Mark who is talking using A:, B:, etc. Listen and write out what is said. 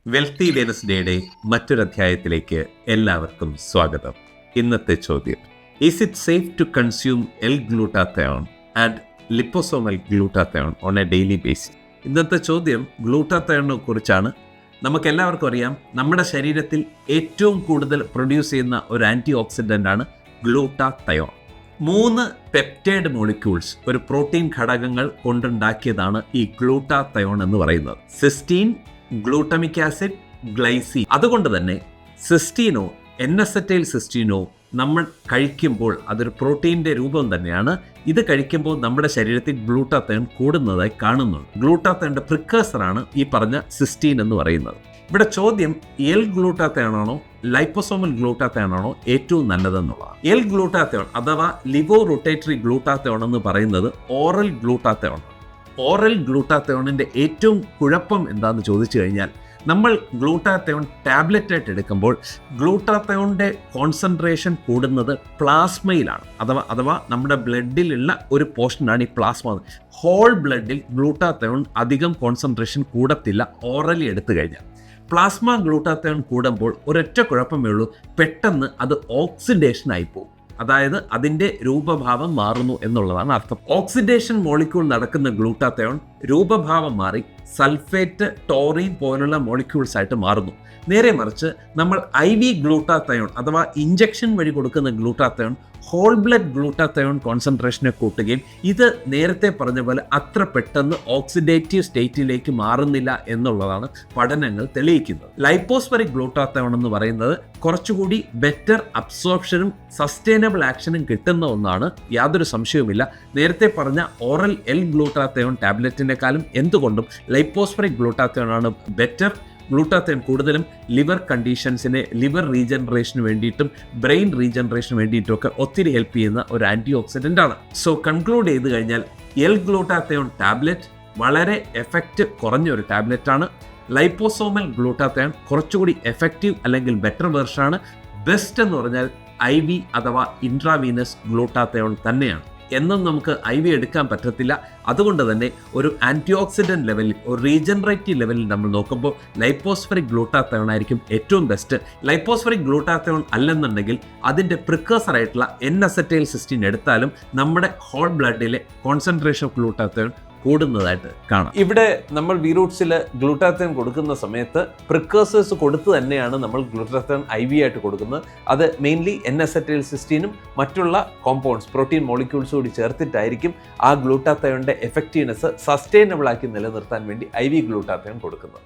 A: Wealthy വെനസ്ഡേയുടെ മറ്റൊരധ്യായത്തിലേക്ക് എല്ലാവർക്കും സ്വാഗതം. ഇന്നത്തെ ചോദ്യം: is it safe to consume L-glutathione and liposomal glutathione on a daily basis? ഇന്നത്തെ ചോദ്യം ഗ്ലൂട്ടാത്തയോണിനെ കുറിച്ചാണ്. നമുക്കെല്ലാവർക്കും അറിയാം, നമ്മുടെ ശരീരത്തിൽ ഏറ്റവും കൂടുതൽ പ്രൊഡ്യൂസ് ചെയ്യുന്ന ഒരു ആൻറ്റി ഓക്സിഡൻ്റാണ് ഗ്ലൂട്ടാത്തയോൺ. 3 പെപ്റ്റൈഡ് മോളിക്യൂൾസ്, ഒരു പ്രോട്ടീൻ ഘടകങ്ങൾ കൊണ്ടുണ്ടാക്കിയതാണ് ഈ ഗ്ലൂട്ടാത്തയോൺ എന്ന് പറയുന്നത്. Cysteine, glutamic acid, glycine. അതുകൊണ്ട് തന്നെ സിസ്റ്റീനോ N-അസറ്റൈൽ സിസ്റ്റീനോ നമ്മൾ കഴിക്കുമ്പോൾ അതൊരു പ്രോട്ടീൻ്റെ രൂപം തന്നെയാണ്. ഇത് കഴിക്കുമ്പോൾ നമ്മുടെ ശരീരത്തിൽ ഗ്ലൂട്ടാത്തയോൺ കൂടുന്നതായി കാണുന്നുണ്ട്. ഗ്ലൂട്ടാത്തയോണിൻ്റെ പ്രിക്കേഴ്സറാണ് ഈ പറഞ്ഞ സിസ്റ്റീൻ എന്ന് പറയുന്നത്. ഇവിടെ ചോദ്യം L-glutathione ആണോ ലൈപ്പോസോമൽ ഗ്ലൂട്ടാത്തയോൺ ആണോ ഏറ്റവും നല്ലതെന്നുള്ളതാണ്. L-glutathione അഥവാ ലിവോ റൊട്ടേറ്ററി ഗ്ലൂട്ടാത്തയോൺ എന്ന് പറയുന്നത് ഓറൽ ഗ്ലൂട്ടാത്തയോൺ. ഓറൽ ഗ്ലൂട്ടാത്തയോണിൻ്റെ ഏറ്റവും കുഴപ്പം എന്താണെന്ന് ചോദിച്ചു കഴിഞ്ഞാൽ, നമ്മൾ ഗ്ലൂട്ടാത്തയോൺ ടാബ്ലറ്റായിട്ട് എടുക്കുമ്പോൾ ഗ്ലൂട്ടാത്തയോണിൻ്റെ കോൺസെൻട്രേഷൻ കൂടുന്നത് പ്ലാസ്മയിലാണ്. അഥവാ നമ്മുടെ ബ്ലഡിലുള്ള ഒരു പോർഷനാണ് ഈ പ്ലാസ്മ. ഹോൾ ബ്ലഡിൽ ഗ്ലൂട്ടാത്തയോൺ അധികം കോൺസെൻട്രേഷൻ കൂടത്തില്ല ഓറലി എടുത്തു കഴിഞ്ഞാൽ. പ്ലാസ്മ ഗ്ലൂട്ടാത്തയോൺ കൂടുമ്പോൾ ഒരൊറ്റ കുഴപ്പമേ ഉള്ളൂ, പെട്ടെന്ന് അത് ഓക്സിഡേഷൻ ആയിപ്പോകും. അതായത് അതിൻ്റെ രൂപഭാവം മാറുന്നു എന്നുള്ളതാണ് അർത്ഥം. ഓക്സിഡേഷൻ മോളിക്യൂൾ നടക്കുന്ന ഗ്ലൂട്ടാത്തയോൺ രൂപഭാവം മാറി സൾഫേറ്റ്, ടോറിൻ പോലുള്ള മോളിക്യൂൾസ് ആയിട്ട് മാറുന്നു. നേരെ മറിച്ച് നമ്മൾ IV ഗ്ലൂട്ടാത്തയോൺ അഥവാ ഇഞ്ചക്ഷൻ വഴി കൊടുക്കുന്ന ഗ്ലൂട്ടാത്തയോൺ ഹോൾ ബ്ലഡ് ഗ്ലൂട്ടാത്തയോൺ കോൺസെൻട്രേഷനെ കൂട്ടുകയും ഇത് നേരത്തെ പറഞ്ഞ പോലെ അത്ര പെട്ടെന്ന് ഓക്സിഡേറ്റീവ് സ്റ്റേറ്റിലേക്ക് മാറുന്നില്ല എന്നുള്ളതാണ് പഠനങ്ങൾ തെളിയിക്കുന്നത്. ലൈപ്പോസ്ഫെറിക് ഗ്ലൂട്ടാത്തയോൺ എന്ന് പറയുന്നത് കുറച്ചുകൂടി ബെറ്റർ അബ്സോർപ്ഷനും സസ്റ്റൈനബിൾ ആക്ഷനും കിട്ടുന്ന ഒന്നാണ്, യാതൊരു സംശയവുമില്ല. നേരത്തെ പറഞ്ഞ ഓറൽ L-glutathione ടാബ്ലറ്റിനെക്കാളും എന്തുകൊണ്ടും ലൈപ്പോസ്ഫെറിക് ഗ്ലൂട്ടാത്തയോൺ ആണ് ബെറ്റർ. ഗ്ലൂട്ടാത്തയോൺ കൂടുതലും ലിവർ കണ്ടീഷൻസിനെ, ലിവർ റീജനറേഷന് വേണ്ടിയിട്ടും ബ്രെയിൻ റീജനറേഷന് വേണ്ടിയിട്ടും ഒക്കെ ഒത്തിരി ഹെൽപ്പ് ചെയ്യുന്ന ഒരു ആൻറ്റി ഓക്സിഡൻ്റ് ആണ്. സോ കൺക്ലൂഡ് ചെയ്ത് കഴിഞ്ഞാൽ L-glutathione ടാബ്ലറ്റ് വളരെ എഫക്റ്റ് കുറഞ്ഞൊരു ടാബ്ലറ്റാണ്. ലൈപ്പോസോമൽ ഗ്ലൂട്ടാത്തയോൺ കുറച്ചുകൂടി എഫക്റ്റീവ് അല്ലെങ്കിൽ ബെറ്റർ വെർഷനാണ്. ബെസ്റ്റ് എന്ന് പറഞ്ഞാൽ IV അഥവാ ഇൻട്രാവീനസ് ഗ്ലൂട്ടാത്തയോൺ തന്നെയാണ്. എന്നും നമുക്ക് IV എടുക്കാൻ പറ്റത്തില്ല. അതുകൊണ്ട് തന്നെ ഒരു ആൻറ്റി ഓക്സിഡൻറ്റ് ലെവലിൽ, ഒരു റീജനറേറ്റീവ് ലെവലിൽ നമ്മൾ നോക്കുമ്പോൾ ലൈപ്പോസ്ഫെറിക് ഗ്ലൂട്ടാത്തയോൺ ആയിരിക്കും ഏറ്റവും ബെസ്റ്റ്. ലൈപ്പോസ്ഫെറിക് ഗ്ലൂട്ടാത്തയോൺ അല്ലെന്നുണ്ടെങ്കിൽ അതിൻ്റെ പ്രിക്കേഴ്സർ ആയിട്ടുള്ള N-അസറ്റൈൽ സിസ്റ്റീൻ എടുത്താലും നമ്മുടെ ഹോൾ ബ്ലഡിലെ കോൺസെൻട്രേഷൻ ഓഫ് ഗ്ലൂട്ടാത്തയോൺ കൂടുന്നതായിട്ട് കാണാം. ഇവിടെ നമ്മൾ വീറൂട്ട്സിൽ ഗ്ലൂട്ടാത്തയോൺ കൊടുക്കുന്ന സമയത്ത് പ്രിക്കേഴ്സേഴ്സ് കൊടുത്ത് തന്നെയാണ് നമ്മൾ ഗ്ലൂട്ടാത്തയോൺ IV ആയിട്ട് കൊടുക്കുന്നത്. അത് മെയിൻലി N-അസറ്റൈൽ സിസ്റ്റീനും മറ്റുള്ള കോമ്പൗണ്ട്സ്, പ്രോട്ടീൻ മോളിക്യൂൾസ് കൂടി ചേർത്തിട്ടായിരിക്കും ആ ഗ്ലൂട്ടാത്തയോണിൻ്റെ എഫക്റ്റീവ്നെസ് സസ്റ്റൈനബിൾ ആക്കി നിലനിർത്താൻ വേണ്ടി IV ഗ്ലൂട്ടാത്തയോൺ കൊടുക്കുന്നത്.